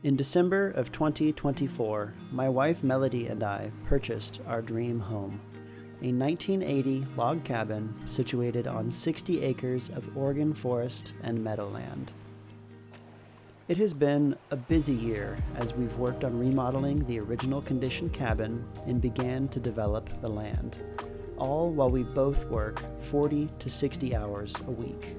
In December of 2024, my wife Melody and I purchased our dream home, a 1980 log cabin situated on 60 acres of Oregon forest and meadowland. It has been a busy year as we've worked on remodeling the original condition cabin and began to develop the land, all while we both work 40 to 60 hours a week.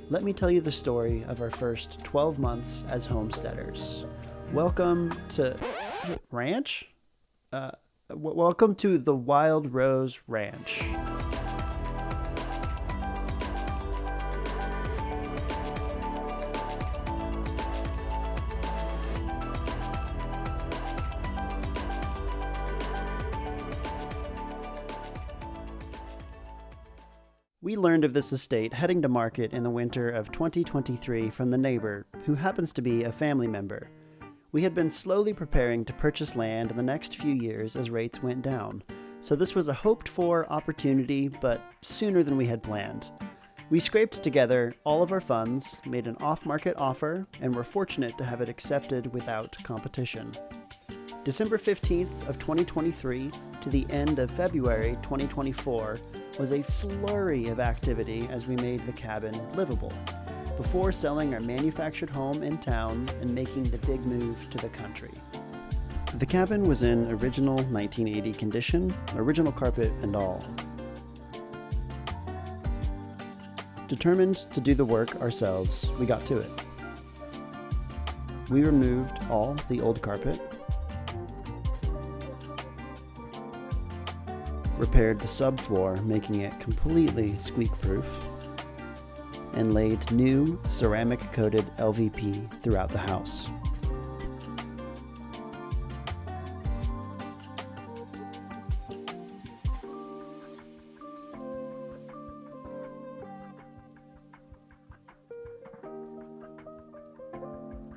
Let me tell you the story of our first 12 months as homesteaders. Welcome to Ranch? Welcome to the Wild Rose Ranch. We learned of this estate heading to market in the winter of 2023 from the neighbor, who happens to be a family member. We had been slowly preparing to purchase land in the next few years as rates went down, so this was a hoped-for opportunity, but sooner than we had planned. We scraped together all of our funds, made an off-market offer, and were fortunate to have it accepted without competition. December 15th of 2023 to the end of February 2024 was a flurry of activity as we made the cabin livable, before selling our manufactured home in town and making the big move to the country. The cabin was in original 1980 condition, original carpet and all. Determined to do the work ourselves, we got to it. We removed all the old carpet, repaired the subfloor, making it completely squeak-proof, and laid new ceramic-coated LVP throughout the house.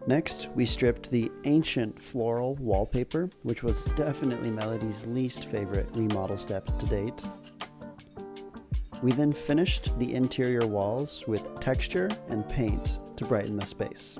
Next, we stripped the ancient floral wallpaper, which was definitely Melody's least favorite remodel step to date. We then finished the interior walls with texture and paint to brighten the space.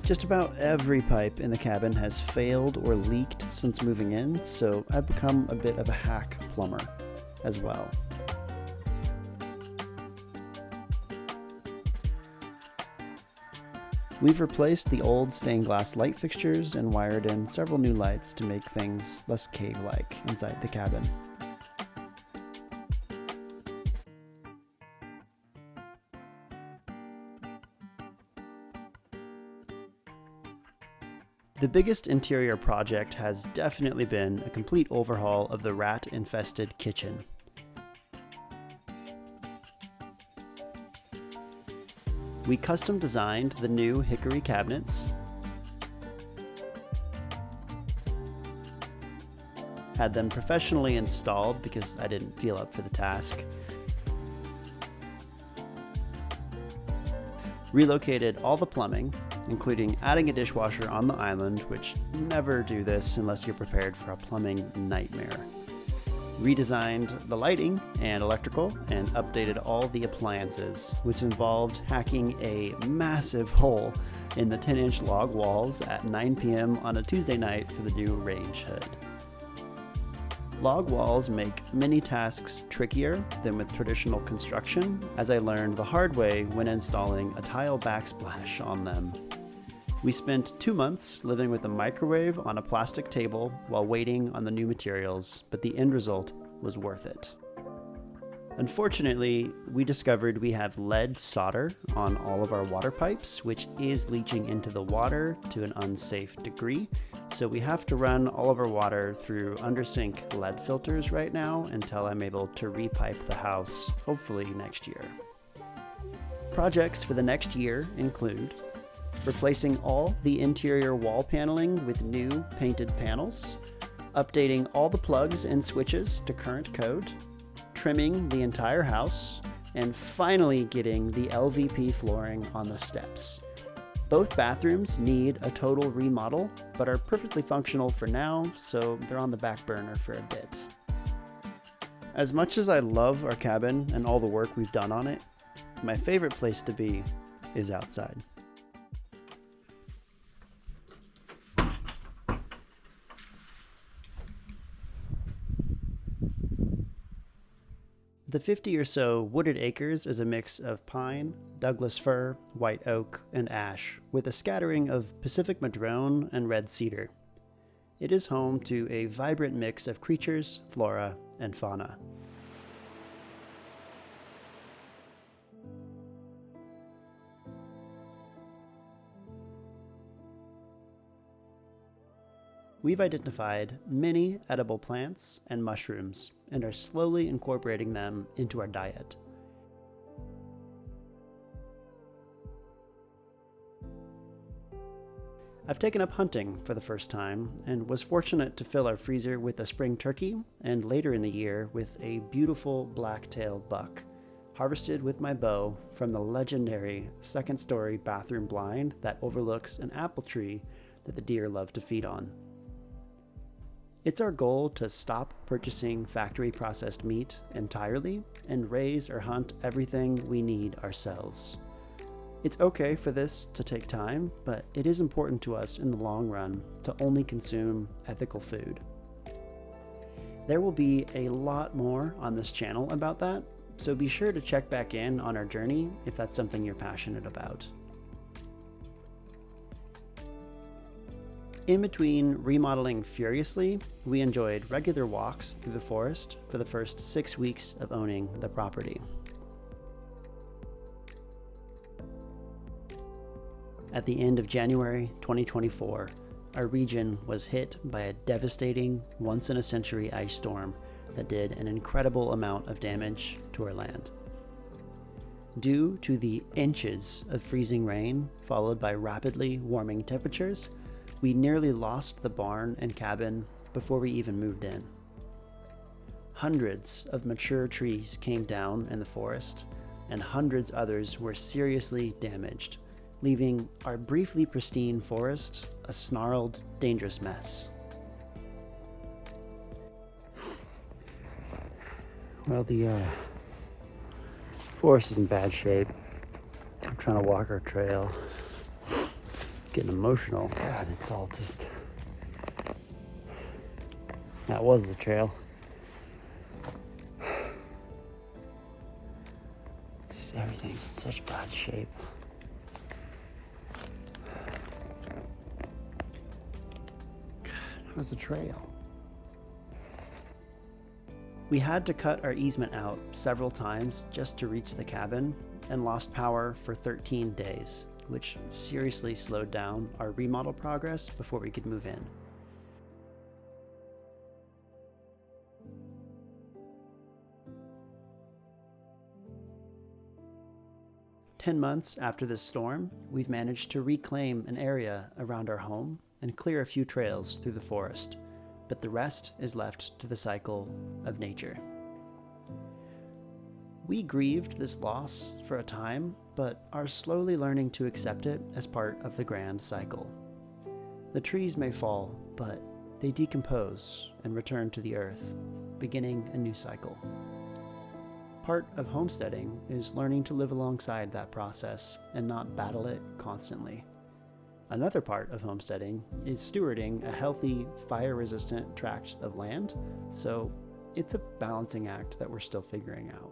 Just about every pipe in the cabin has failed or leaked since moving in, so I've become a bit of a hack plumber as well. We've replaced the old stained glass light fixtures and wired in several new lights to make things less cave-like inside the cabin. The biggest interior project has definitely been a complete overhaul of the rat-infested kitchen. We custom designed the new hickory cabinets, had them professionally installed because I didn't feel up for the task, relocated all the plumbing, including adding a dishwasher on the island, which never do this unless you're prepared for a plumbing nightmare. Redesigned the lighting and electrical and updated all the appliances, which involved hacking a massive hole in the 10-inch log walls at 9 p.m. on a Tuesday night for the new range hood. Log walls make many tasks trickier than with traditional construction, as I learned the hard way when installing a tile backsplash on them. We spent 2 months living with a microwave on a plastic table while waiting on the new materials, but the end result was worth it. Unfortunately, we discovered we have lead solder on all of our water pipes, which is leaching into the water to an unsafe degree, so we have to run all of our water through undersink lead filters right now until I'm able to repipe the house, hopefully next year. Projects for the next year include replacing all the interior wall paneling with new painted panels, updating all the plugs and switches to current code, trimming the entire house, and finally getting the LVP flooring on the steps. Both bathrooms need a total remodel, but are perfectly functional for now, so they're on the back burner for a bit. As much as I love our cabin and all the work we've done on it, my favorite place to be is outside. The 50 or so wooded acres is a mix of pine, Douglas fir, white oak, and ash, with a scattering of Pacific madrone and red cedar. It is home to a vibrant mix of creatures, flora, and fauna. We've identified many edible plants and mushrooms and are slowly incorporating them into our diet. I've taken up hunting for the first time and was fortunate to fill our freezer with a spring turkey and later in the year with a beautiful black-tailed buck, harvested with my bow from the legendary second-story bathroom blind that overlooks an apple tree that the deer love to feed on. It's our goal to stop purchasing factory-processed meat entirely and raise or hunt everything we need ourselves. It's okay for this to take time, but it is important to us in the long run to only consume ethical food. There will be a lot more on this channel about that, so be sure to check back in on our journey if that's something you're passionate about. In between remodeling furiously, we enjoyed regular walks through the forest for the first 6 weeks of owning the property. At the end of January 2024, our region was hit by a devastating, once-in-a-century ice storm that did an incredible amount of damage to our land. Due to the inches of freezing rain, followed by rapidly warming temperatures, we nearly lost the barn and cabin before we even moved in. Hundreds of mature trees came down in the forest, and hundreds others were seriously damaged, leaving our briefly pristine forest a snarled, dangerous mess. Well, the forest is in bad shape. I'm trying to walk our trail. Getting emotional. God, it's all just... That was the trail. Just everything's in such bad shape. God, how's the trail? We had to cut our easement out several times just to reach the cabin and lost power for 13 days. Which seriously slowed down our remodel progress before we could move in. "10 months after this storm, we've managed to reclaim an area around our home and clear a few trails through the forest, but the rest is left to the cycle of nature. We grieved this loss for a time, but are slowly learning to accept it as part of the grand cycle. The trees may fall, but they decompose and return to the earth, beginning a new cycle. Part of homesteading is learning to live alongside that process and not battle it constantly. Another part of homesteading is stewarding a healthy, fire-resistant tract of land, so it's a balancing act that we're still figuring out.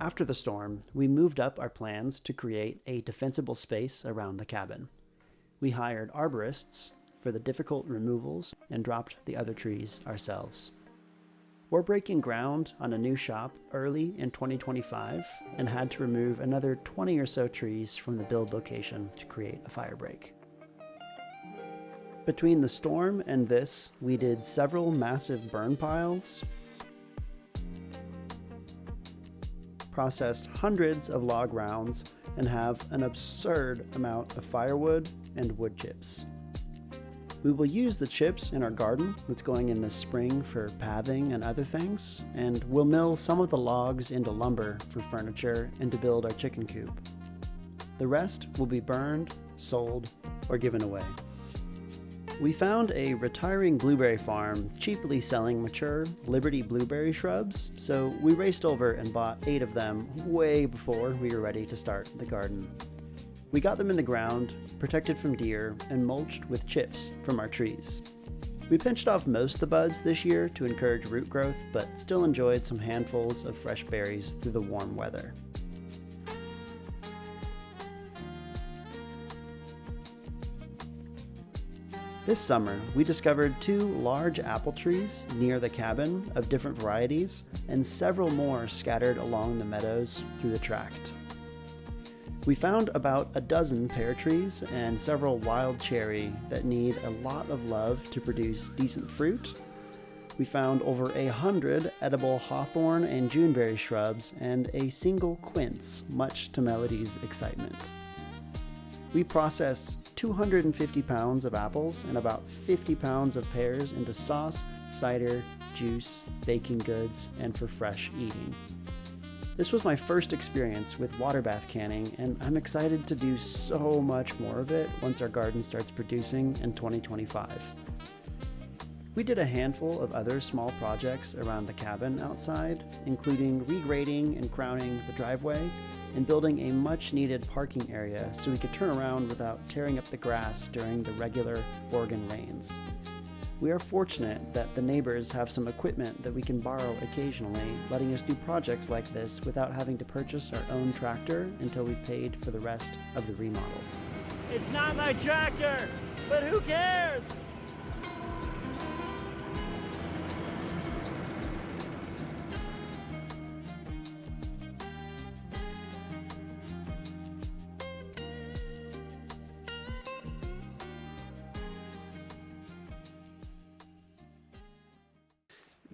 After the storm, we moved up our plans to create a defensible space around the cabin. We hired arborists for the difficult removals and dropped the other trees ourselves. We're breaking ground on a new shop early in 2025 and had to remove another 20 or so trees from the build location to create a fire break. Between the storm and this, we did several massive burn piles, processed hundreds of log rounds, and have an absurd amount of firewood and wood chips. We will use the chips in our garden that's going in this spring for pathing and other things, and we'll mill some of the logs into lumber for furniture and to build our chicken coop. The rest will be burned, sold, or given away. We found a retiring blueberry farm cheaply selling mature Liberty blueberry shrubs, so we raced over and bought 8 of them way before we were ready to start the garden. We got them in the ground, protected from deer, and mulched with chips from our trees. We pinched off most of the buds this year to encourage root growth, but still enjoyed some handfuls of fresh berries through the warm weather. This summer, we discovered 2 large apple trees near the cabin of different varieties, and several more scattered along the meadows through the tract. We found about a dozen pear trees and several wild cherry that need a lot of love to produce decent fruit. We found over 100 edible hawthorn and juneberry shrubs and a single quince, much to Melody's excitement. We processed 250 pounds of apples and about 50 pounds of pears into sauce, cider, juice, baking goods, and for fresh eating. This was my first experience with water bath canning, and I'm excited to do so much more of it once our garden starts producing in 2025. We did a handful of other small projects around the cabin outside, including regrading and crowning the driveway and building a much-needed parking area so we could turn around without tearing up the grass during the regular Oregon rains. We are fortunate that the neighbors have some equipment that we can borrow occasionally, letting us do projects like this without having to purchase our own tractor until we've paid for the rest of the remodel. It's not my tractor, but who cares?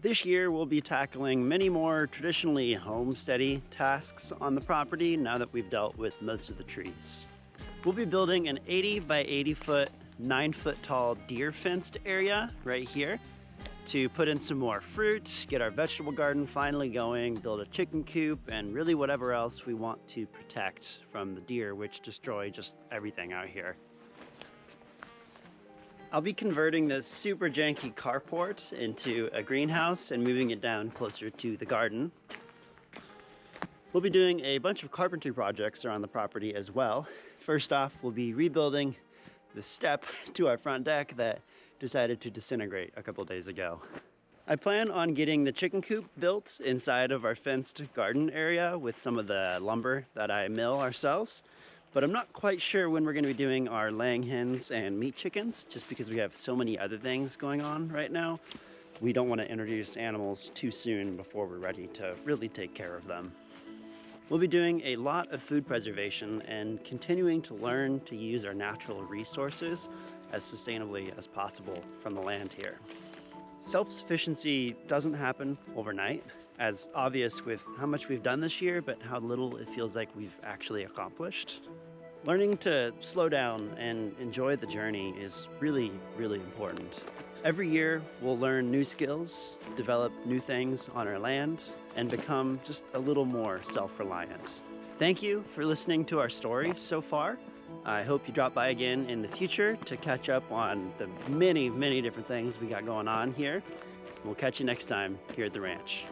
This year we'll be tackling many more traditionally homesteady tasks on the property now that we've dealt with most of the trees. We'll be building an 80 by 80 foot, 9 foot tall deer fenced area right here to put in some more fruit, get our vegetable garden finally going, build a chicken coop, and really whatever else we want to protect from the deer, which destroy just everything out here. I'll be converting this super janky carport into a greenhouse and moving it down closer to the garden. We'll be doing a bunch of carpentry projects around the property as well. First off, we'll be rebuilding the step to our front deck that decided to disintegrate a couple days ago. I plan on getting the chicken coop built inside of our fenced garden area with some of the lumber that I mill ourselves. But I'm not quite sure when we're going to be doing our laying hens and meat chickens, just because we have so many other things going on right now. We don't want to introduce animals too soon before we're ready to really take care of them. We'll be doing a lot of food preservation and continuing to learn to use our natural resources as sustainably as possible from the land here. Self-sufficiency doesn't happen overnight, as obvious with how much we've done this year, but how little it feels like we've actually accomplished. Learning to slow down and enjoy the journey is really, really important. Every year, we'll learn new skills, develop new things on our land, and become just a little more self-reliant. Thank you for listening to our story so far. I hope you drop by again in the future to catch up on the many, many different things we got going on here. We'll catch you next time here at the ranch.